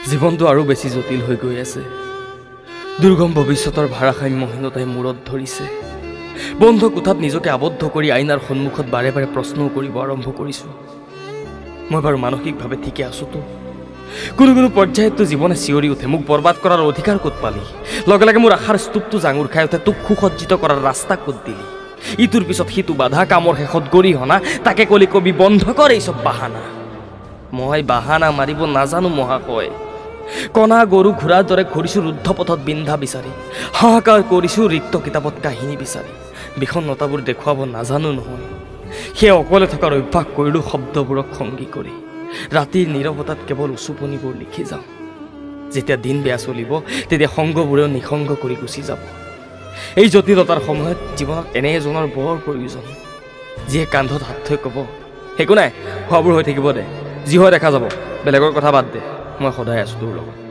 জীৱনটো আৰু বেছি জটিল হৈ গৈ আছে। দুৰ্গম ভৱিষ্যতৰ ভাৰসাম্যহীনতাই মূৰত ধৰিছে। বন্ধ কোঠাত নিজকে আবদ্ধ কৰি আইনাৰ সন্মুখত বাৰে বাৰে প্ৰশ্নও কৰিব আৰম্ভ কৰিছোঁ। মই বাৰু মানসিকভাৱে ঠিকে আছোতো? কোনো পৰ্যায়ততো জীৱনে চিঞৰি উঠে, মোক বৰবাদ কৰাৰ অধিকাৰ ক'ত পালি? লগে লগে মোৰ আশাৰ স্তূপটো জাঙুৰ খাই উঠে, তোক সুসজ্জিত কৰাৰ ৰাস্তা ক'ত দিলি? ইটোৰ পিছত সিটো বাধা, কামৰ শেষত গৰিহণা, তাকে কলি কবি বন্ধ কৰ এই চব বাহানা। মই বাহানা মাৰিব নাজানো মহাশয়। কণা গৰু ঘোঁৰাৰ দৰে ঘূৰিছোঁ ৰুদ্ধ পথত বিন্ধা বিচাৰি, হাহাকাৰ কৰিছোঁ ৰিক্ত কিতাপত কাহিনী বিচাৰি। বিষণ্ণতাবোৰ দেখুৱাব নাজানো নহয়, সেয়ে অকলে থকাৰ অভ্যাস কৰিলোঁ শব্দবোৰক সংগী কৰি। ৰাতিৰ নীৰৱতাত কেৱল উচুপনিবোৰ লিখি যাওঁ। যেতিয়া দিন বেয়া চলিব তেতিয়া সংগবোৰেও নিসংগ কৰি গুচি যাব। এই জটিলতাৰ সময়ত জীৱনত এনে এজনৰ বৰ প্ৰয়োজন, যিয়ে কান্ধত হাত থৈ ক'ব, একো নাই, খোৱাবোৰ হৈ থাকিব দে, যি হয় দেখা যাব, বেলেগৰ কথা বাদ দে, মই সদায় আছোঁ তোৰ লগত।